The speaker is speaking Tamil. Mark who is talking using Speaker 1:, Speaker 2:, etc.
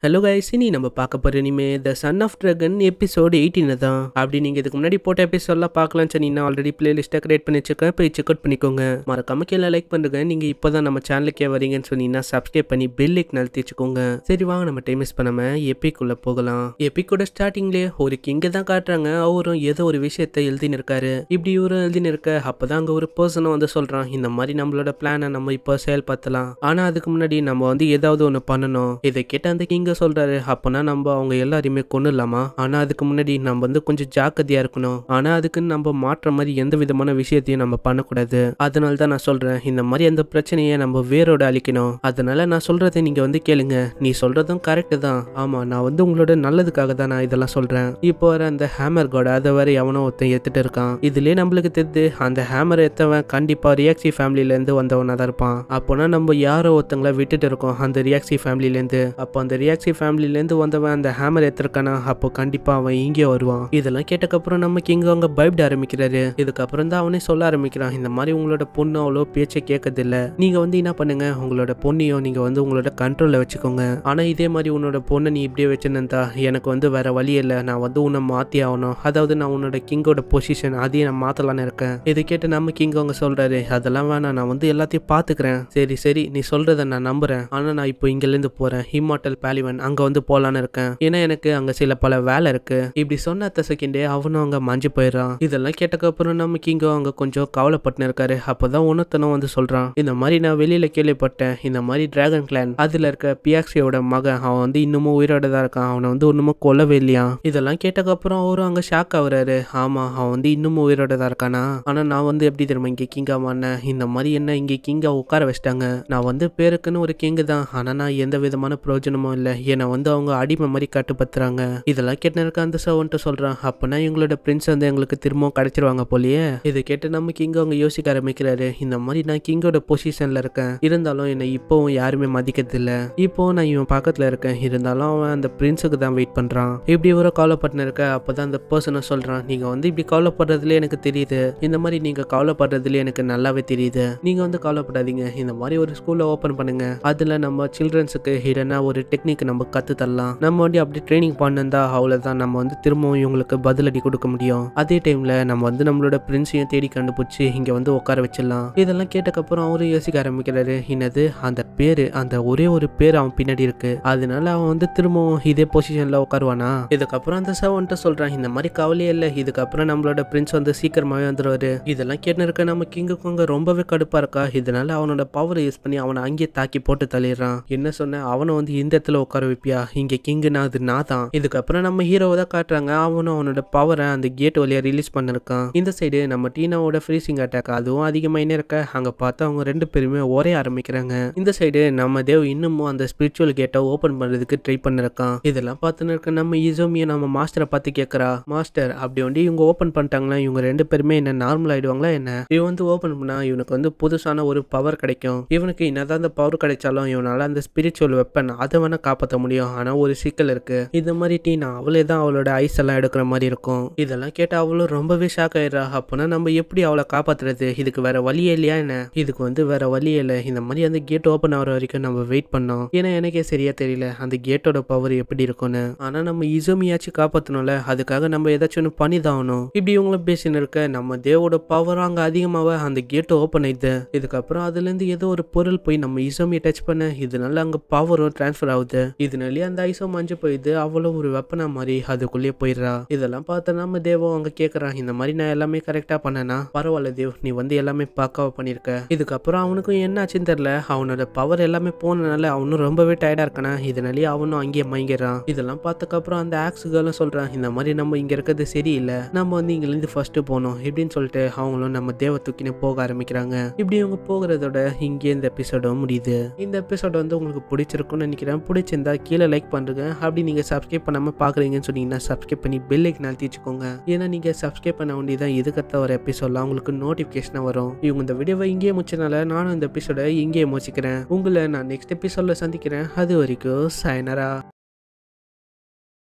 Speaker 1: ஹலோ கைஸ், இனி நம்ம பார்க்க போகிற இனிமே த சன் ஆஃப் ட்ராகன் எபிசோடு 18 தான். அப்படி நீங்கள் இதுக்கு முன்னாடி போட்ட எபிசோட்லாம் பார்க்கலாம்னு சொன்னீங்கன்னா ஆல்ரெடி பிளேலிஸ்ட்டை கிரியேட் பண்ணி வச்சுருக்கேன், போய் செக் அவுட் பண்ணிக்கோங்க. மறக்காம கீழே லைக் பண்ணுங்க. நீங்கள் இப்போ தான் நம்ம சேனலுக்கே வரீங்கன்னு சொன்னீங்கன்னா சப்ஸ்கிரைப் பண்ணி பெல் ஐக்கன் வச்சுக்கோங்க. சரி வாங்க, நம்ம டைம் மிஸ் பண்ணாமல் எப்பிக்குள்ளே போகலாம். எப்பிக்கோட ஸ்டார்டிங்லேயே ஒரு கிங்கை தான் காட்டுறாங்க. அவரும் ஏதோ ஒரு விஷயத்தை எழுதின்னு இருக்காரு. இப்படி இவரும் எழுதின்னு இருக்க அப்போதான் அங்கே ஒரு பர்சனும் வந்து சொல்கிறான், இந்த மாதிரி நம்மளோட பிளானை நம்ம இப்போ செயல்படுத்தலாம், ஆனால் அதுக்கு முன்னாடி நம்ம வந்து ஏதாவது ஒன்று பண்ணணும். இதை கேட்ட அந்த கிங்க சொல்றாரு, அப்பனா நம்ம அவங்க எல்லாரையுமே கொன்னுடலாமா? ஆனா அதுக்கு முன்னாடி நம்ம வந்து கொஞ்சம் ஜாக்கிரதையா இருக்கணும். ஆனா அதுக்கு நம்ம மாற்ற மாதிரி எந்த விதமான விஷயத்தையும் நம்ம பண்ணக்கூடாது. அதனால தான் நான் சொல்றேன், இந்த மாதிரி அந்த பிரச்சனையை நம்ம வேரோட அழிக்கணும். அதனால நான் சொல்றதை நீங்க வந்து கேளுங்க. நீ சொல்றதும் கரெக்ட் தான். ஆமா, நான் வந்து உங்களோட நல்லதுக்காக தான் நான் இதெல்லாம் சொல்றேன். இப்போ வர அந்த ஹேமர் காட் அதை வேற எவனோ ஒருத்தன் எடுத்துட்டு இருக்கான். இதுலயே நம்மளுக்கு தெரியுது அந்த ஹேமர் எத்தவன் கண்டிப்பா ரியாக்சி ஃபேமிலில இருந்து வந்தவனா தான் இருப்பான். அப்போனா நம்ம யாரோ ஒருத்தங்களை விட்டுட்டு இருக்கோம் அந்த ரியாக்சி ஃபேமிலில இருந்து. அப்போ அந்த ரியாக்சி ஃபேமிலிலேருந்து வந்தவன் அந்த ஹேமர் எடுத்திருக்கானா, அப்போ கண்டிப்பா அவன் இங்கே வருவான். இதெல்லாம் கேட்டக்கப்புறம் நமக்கு இங்க அவங்க பயப்பட ஆரம்பிக்கிறாரு. இதுக்கப்புறம் தான் அவனே சொல்ல ஆரம்பிக்கிறான், இந்த மாதிரி உங்களோட பொண்ணு அவ்வளோ பேச்சை கேட்கறதில்ல, நீங்க வந்து என்ன பண்ணுங்க, உங்களோட பொண்ணையும் நீங்க வந்து உங்களோட கண்ட்ரோல்ல வச்சுக்கோங்க. ஆனா இதே மாதிரி உன்னோட பொண்ணை நீ இப்படியே வச்சுருந்தா எனக்கு வந்து வேற வழி இல்லை, நான் வந்து உன்னை மாத்தி ஆகணும். அதாவது நான் உன்னோட கிங்கோட பொசிஷன் அதையும் நான் மாத்தலான்னு இருக்கேன். இதை கேட்டு நம்ம கிங் அவங்க சொல்றாரு, அதெல்லாம் வேணாம், நான் வந்து எல்லாத்தையும் பாத்துக்கிறேன். சரி சரி, நீ சொல்றத நான் நம்புறேன். ஆனா நான் இப்போ இங்கிருந்து போறேன், இம்மார்டல் பாலிவன் அங்க வந்து போலான்னு இருக்கேன். ஏன்னா எனக்கு அங்க சில பல வேலை இருக்கு. இப்படி சொன்ன அத்த செகண்டே அவனும் அங்க மஞ்சு போயிடறான். இதெல்லாம் கேட்டக்கு அப்புறம் நம்ம கிங்கோ அங்க கொஞ்சம் கவலைப்பட்டு இருக்காரு. அப்பதான் ஒன்னத்தனும் வந்து சொல்றான், இந்த மாதிரி நான் வெளியில கேள்விப்பட்டேன், இந்த மாதிரி டிராகன் கிளான் அதுல இருக்க பியாக்சியோட மகன் அவன் வந்து இன்னமும் உயிரோட தான் இருக்கான், அவனை வந்து இன்னமும் கொல்லவே இல்லையா. இதெல்லாம் கேட்டக்கு அப்புறம் அவரும் அங்க ஷாக் ஆகுறாரு. ஆமா, அவன் வந்து இன்னமும் உயிரோட தான் இருக்கானா? ஆனா நான் வந்து எப்படி தெரியுமா இங்க கிங்கா மாறினேன், இந்த மாதிரி என்ன இங்க கிங்கா உட்கார வச்சிட்டாங்க. நான் வந்து பேருக்குன்னு ஒரு கிங்கு தான், ஆனா நான் எந்த விதமான பிரயோஜனமும் இல்லை, என்னை வந்து அவங்க அடிமை மாதிரி கட்டுப்படுத்துறாங்க. இதெல்லாம் கேட்டு இருக்க அந்த சர்வன்ட் சொல்றான், அப்பனா எங்களோட பிரின்ஸ் வந்து எங்களுக்கு திரும்பவும் கிடைச்சிருவாங்க போலயே. இதை கேட்டு நம்ம கிங்க அவங்க யோசிக்க ஆரம்பிக்கிறாரு, இந்த மாதிரி நான் கிங்கோட பொசிஷன்ல இருக்கேன், இருந்தாலும் என்னை இப்போவும் யாருமே மதிக்கிறது இல்ல, இப்போ நான் இவன் பக்கத்துல இருக்கேன், இருந்தாலும் அவன் அந்த பிரின்ஸுக்கு தான் வெயிட் பண்றான். இப்படி ஒரு கவலைப்பட்டு இருக்க அப்பதான் அந்த பர்சனை சொல்றான், நீங்க வந்து இப்படி கவலைப்படுறதுல எனக்கு தெரியுது, இந்த மாதிரி நீங்க கவலைப்படுறதுல எனக்கு நல்லாவே தெரியுது, நீங்க வந்து கவலைப்படாதீங்க, இந்த மாதிரி ஒரு ஸ்கூல்ல ஓபன் பண்ணுங்க, அதுல நம்ம சில்ட்ரன்ஸுக்கு ஹிடனா ஒரு டெக்னிக் நம்ம கத்து தரலாம், நம்ம வந்து அப்படி ட்ரைனிங் பண்ணா அவ்வளவுதான், நம்ம வந்து திரும்பவும் இவங்களுக்கு பதிலடி கொடுக்க முடியும். அதே டைம்ல நம்ம வந்து நம்மளோட பிரின்ஸையும் தேடி கண்டுபிடிச்சு இங்க வந்து உட்கார வச்சிடலாம். இதெல்லாம் கேட்டக்கப்புறம் அவரு யோசிக்க ஆரம்பிக்கிறாரு, என்னது அந்த பேரு, அந்த ஒரே ஒரு பேர் அவன் பின்னாடி இருக்கு, அதனால அவன் வந்து திரும்பவும் இதே பொசிஷன்ல உட்காருவானா? இதுக்கப்புறம் அந்த சர்வன்ட்ட சொல்றான், இந்த மாதிரி கவலையே இல்லை, இதுக்கப்புறம் நம்மளோட பிரின்ஸ் வந்து சீக்கிரமாவே வந்துருவாரு. இதெல்லாம் கேட்டு இருக்க நம்ம கிங்குக்கு அங்க ரொம்பவே கடுப்பா இருக்கா. இதனால அவனோட பவர் யூஸ் பண்ணி அவனை அங்கேயே தாக்கி போட்டு தள்ளிடுறான். என்ன சொன்ன, அவனை வந்து இந்த இடத்துல உட்கார வைப்பியா, இங்க கிங்குனா அது நான் தான். இதுக்கப்புறம் நம்ம ஹீரோவை தான் காட்டுறாங்க, அவனும் அவனோட பவரை அந்த கேட் வழியா ரிலீஸ் பண்ணிருக்கான். இந்த சைடு நம்ம டீனாவோட ஃப்ரீசிங் அட்டாக் அதுவும் அதிகமாயினே இருக்க, அங்க பார்த்தா அவங்க ரெண்டு பேருமே ஒரே ஆரம்பிக்கிறாங்க. இந்த சைடு நம்ம தேவ் இன்னமும் அந்த ஸ்பிரிச்சுவல் கேட்டை ஓபன் பண்றதுக்கு ட்ரை பண்ணிருக்கான். இதெல்லாம் பார்த்துன்னு இருக்க நம்ம இசோமியை நம்ம மாஸ்டரை பார்த்து கேட்கறா, மாஸ்டர் அப்படி வந்து இவங்க ஓபன் பண்ணிட்டாங்களா, இவங்க ரெண்டு பேருமே என்ன நார்மல் ஆயிடுவாங்களா என்ன? இவன் வந்து ஓபன் பண்ணா இவனுக்கு வந்து புதுசான ஒரு பவர் கிடைக்கும், இவனுக்கு என்னதான் அந்த பவர் கிடைச்சாலும் இவனால அந்த ஸ்பிரிச்சுவல் வெப்பன் அதை வேணா காப்பாற்ற முடியும். ஆனா ஒரு சிக்கல் இருக்கு, இந்த மாதிரி டீனா அவளே தான் அவளோட ஐஸ் எல்லாம் எடுக்கிற மாதிரி இருக்கும். இதெல்லாம் கேட்டா அவளும் ரொம்பவே ஷாக் ஆயிடுறா. அப்போனா நம்ம எப்படி அவளை காப்பாத்துறது, இதுக்கு வேற வழியே இல்லையா என்ன? இதுக்கு வந்து வேற வழியே இல்லை, இந்த மாதிரி அந்த கேட் ஓபன் ஆகிற வரைக்கும் நம்ம வெயிட் பண்ணோம். ஏன்னா எனக்கே சரியா தெரியல அந்த கேட்டோட பவர் எப்படி இருக்கும்னு. ஆனா நம்ம இசோமியாச்சும் காப்பாற்றணும்ல, அதுக்காக நம்ம ஏதாச்சும் ஒன்று பண்ணிதான் ஆகணும். இப்படி இவங்களும் பேசின்னு இருக்க நம்ம தேவோட பவர் அங்க அதிகமாக அந்த கேட்டை ஓபன் ஆயிடுது. இதுக்கப்புறம் அதுல இருந்து ஏதோ ஒரு பொருள் போய் நம்ம இசோமியை டச் பண்ண, இதனால அங்க பவரும் டிரான்ஸ்ஃபர் ஆகுது. இதனாலேயே அந்த ஐசோ மஞ்சு போயிடுது, அவ்வளவு ஒரு வெப்பனா மாதிரி அதுக்குள்ளேயே போயிடுறா. இதெல்லாம் பார்த்து நம்ம தேவம் அங்க கேட்கறான், இந்த மாதிரி நான் எல்லாமே கரெக்டா பண்ணனா? பரவாயில்ல தேவ், நீ வந்து எல்லாமே பக்காவா பண்ணிருக்க. இதுக்கப்புறம் அவனுக்கும் என்ன ஆச்சுன்னு தெரியல, அவனோட பவர் எல்லாமே போனனால அவனும் ரொம்பவே டயர்டா இருக்கானா, இதனாலேயே அவனும் அங்கேயே மயங்கிடுறான். இதெல்லாம் பார்த்ததுக்கப்புறம் அந்த ஆக்ஸுகளும் சொல்றான், இந்த மாதிரி நம்ம இங்க இருக்கிறது சரியில்லை, நம்ம வந்து இங்க இருந்து ஃபர்ஸ்ட் போனோம் இப்படின்னு சொல்லிட்டு அவங்களும் நம்ம தேவ தூக்கின்னு போக ஆரம்பிக்கிறாங்க. இப்படி இவங்க போகிறதோட இங்கே இந்த எபிசோட முடியுது. இந்த எபிசோட வந்து உங்களுக்கு பிடிச்சிருக்கும்னு நினைக்கிறேன். பிடிச்சிருந்தா கீழே லைக் பண்ணுங்க. அப்படி நீங்க சப்ஸ்கிரைப் பண்ணாம பாக்குறீங்கன்னு சொன்னீங்கன்னா சப்ஸ்கிரைப் பண்ணி பெல் ஐக்கன் அழுத்தி வச்சுக்கோங்க. ஏன்னா நீங்க சப்ஸ்கிரைப் பண்ண வேண்டியதான் இதுக்கத்த ஒரு எபிசோட்லாம் உங்களுக்கு நோட்டிபிகேஷனா வரும். இவங்க இந்த வீடியோவை இங்கேயே முடிச்சனால நானும் இந்த எபிசோட இங்கேயே முடிச்சுக்கிறேன். உங்களை நான் நெக்ஸ்ட் எபிசோட்ல சந்திக்கிறேன். அது வரைக்கும் sayonara.